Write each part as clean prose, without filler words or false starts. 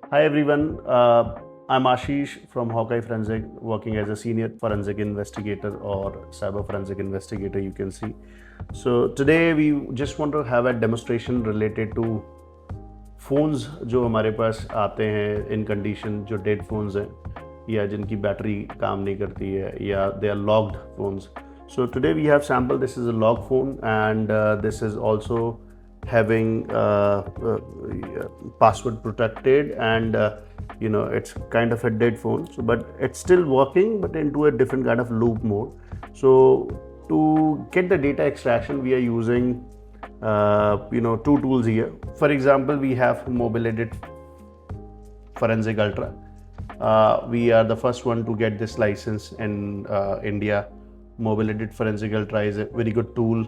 Hi everyone, I'm Ashish from Hawkeye Forensic, working as a senior forensic investigator or cyber forensic investigator, you can see. So today we just want to have a demonstration related to phones जो हमारे पास आते हैं in condition, जो dead phones हैं या जिनकी battery काम नहीं करती है या they are logged phones. So today we have sample. This is a log phone and this is also having password protected and it's kind of a dead phone, so but it's still working but into a different kind of loop mode. So to get the data extraction we are using two tools here. For example, we have Mobile Edit Forensic Ultra. We are the first one to get this license in India. Mobile Edit Forensic Ultra is a very good tool,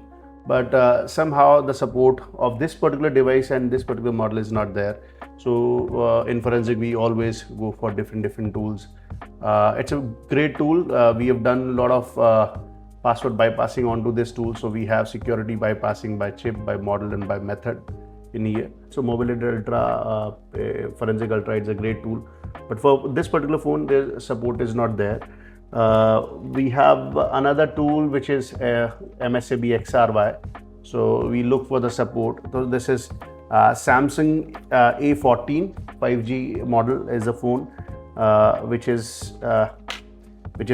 but somehow the support of this particular device and this particular model is not there. So in forensic we always go for different tools. It's a great tool. We have done a lot of password bypassing onto this tool, so we have security bypassing by chip, by model and by method in here. So Mobile Edit Ultra Forensic Ultra is a great tool, but for this particular phone the support is not there. We have another tool which is MSAB XRY, so we look for the support. So this is Samsung A14 5G model is a phone which is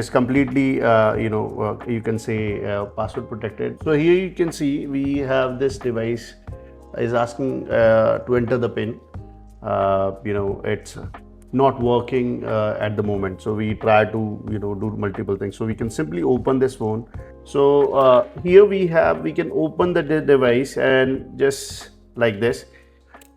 completely you can say password protected. So here you can see we have this device is asking to enter the pin. It's not working at the moment, so we try to do multiple things. So we can simply open this phone. So here we can open the device and just like this,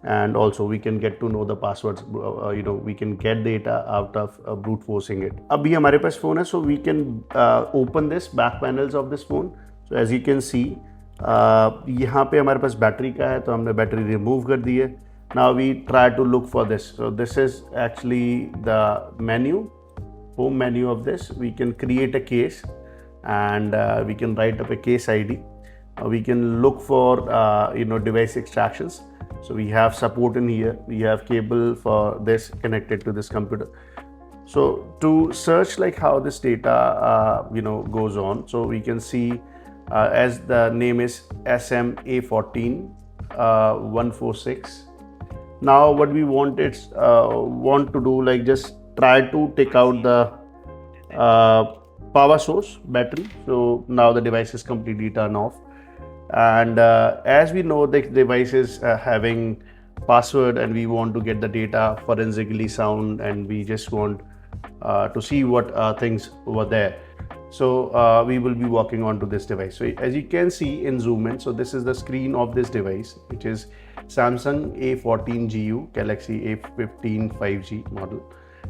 and also we can get to know the passwords. We can get data out of brute forcing it. Abhi hamare paas phone hai, so we can open this back panels of this phone. So as you can see, यहाँ पे हमारे पास battery का है, तो हमने battery remove कर दी है. Now we try to look for this. So this is actually the menu, home menu of this. We can create a case and we can write up a case ID. We can look for device extractions. So we have support in here. We have cable for this connected to this computer. So to search like how this data goes on, so we can see as the name is SMA14 146. Now what we want is want to do like just try to take out the power source battery. So now the device is completely turned off, and as we know the device is having password and we want to get the data forensically sound, and we just want to see what things were there. So we will be working on to this device. So as you can see in zoom in, so this is the screen of this device, which is Samsung A14 GU Galaxy A15 5G model,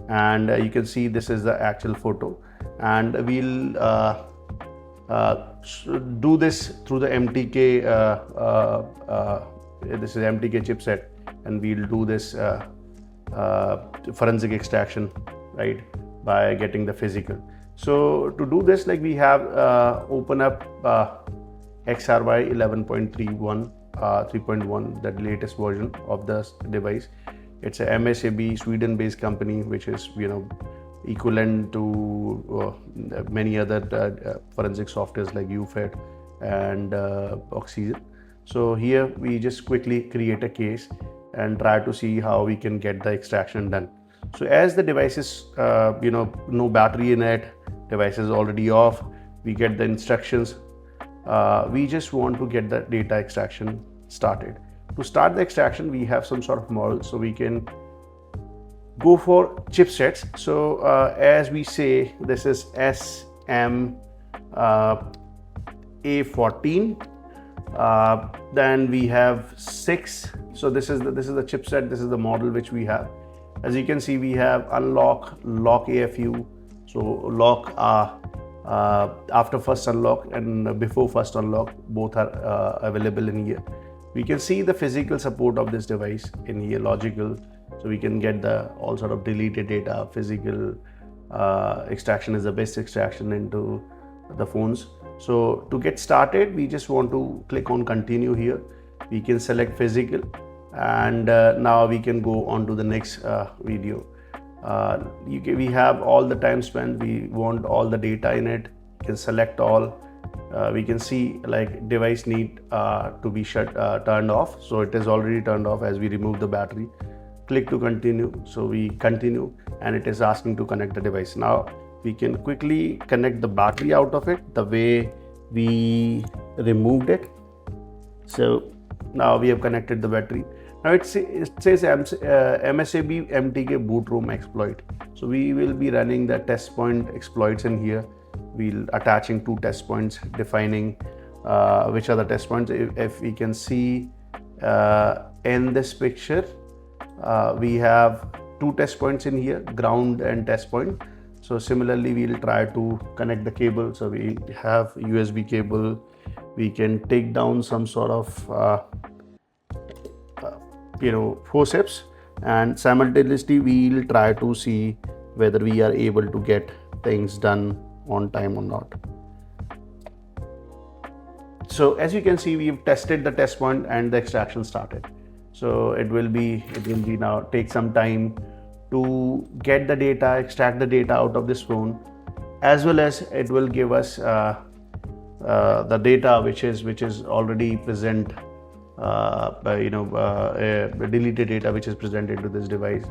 and you can see this is the actual photo, and we'll do this through the MTK this is MTK chipset, and we'll do this forensic extraction right by getting the physical. So to do this, like we have open up XRY 11.31 3.1, the latest version of the device. It's a MSAB Sweden-based company, which is equivalent to many other forensic softwares like UFED and Oxygen. So here we just quickly create a case and try to see how we can get the extraction done. So as the device is no battery in it, device is already off, we get the instructions. We just want to get the data extraction started. To start the extraction, we have some sort of model, so we can go for chipsets. So as we say, this is SM A14. Then we have 6. So this is the chipset. This is the model which we have. As you can see, we have unlock, lock AFU. So lock after first unlock and before first unlock, both are available in here. We can see the physical support of this device in here, logical. So we can get the all sort of deleted data. Physical extraction is the best extraction into the phones. So to get started, we just want to click on continue here. We can select physical And now we can go on to the next video. We have all the time spent. We want all the data in it. You can select all. We can see like device need to be turned off. So it is already turned off as we remove the battery. Click to continue. So we continue, and it is asking to connect the device. Now we can quickly connect the battery out of it the way we removed it. So now we have connected the battery. Now it says MSAB MTK BootRom exploit. So we will be running the test point exploits in here. We'll attaching 2 test points, defining which are the test points. If we can see in this picture, we have 2 test points in here, ground and test point. So similarly, we'll try to connect the cable. So we have USB cable. We can take down some sort of forceps, and simultaneously we'll try to see whether we are able to get things done on time or not. So as you can see, we've tested the test point and the extraction started. So it will be now take some time to get the data, extract the data out of this phone, as well as it will give us the data which is already present, deleted data which is presented to this device.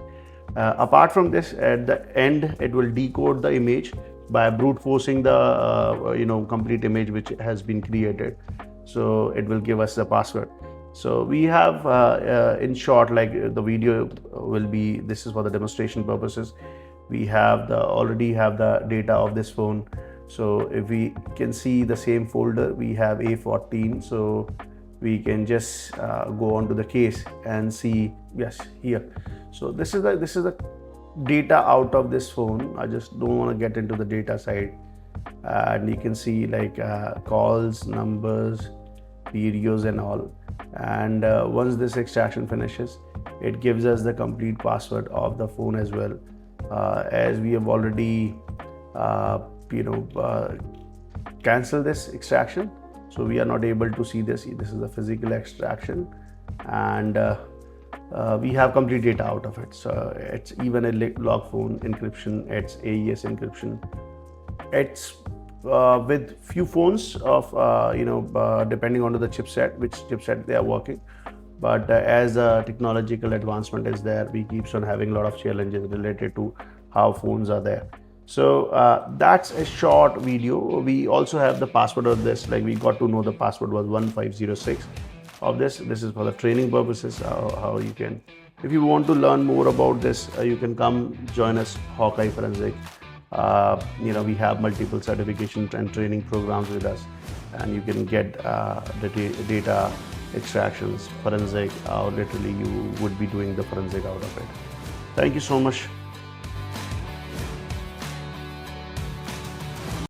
Apart from this, at the end, it will decode the image by brute forcing the complete image which has been created. So it will give us the password. So we have in short, like the video will be, this is for the demonstration purposes. We have already have the data of this phone. So if we can see the same folder, we have A14. So we can just go on to the case and see, yes, here. So this is the data out of this phone. I just don't want to get into the data side, and you can see like calls, numbers, videos and all. And once this extraction finishes, it gives us the complete password of the phone as well. As we have already cancel this extraction, so we are not able to see this. This is the physical extraction, and we have complete data out of it. So it's even a log phone encryption, it's AES encryption. It's with few phones of depending on the chipset, which chipset they are working. But as the technological advancement is there, we keeps on having a lot of challenges related to how phones are there. So that's a short video. We also have the password of this, like we got to know the password was 1506 of this. This is for the training purposes, how you can, if you want to learn more about this, you can come join us, Hawkeye Forensic. We have multiple certification and training programs with us, and you can get the data extractions, forensic, literally you would be doing the forensic out of it. Thank you so much.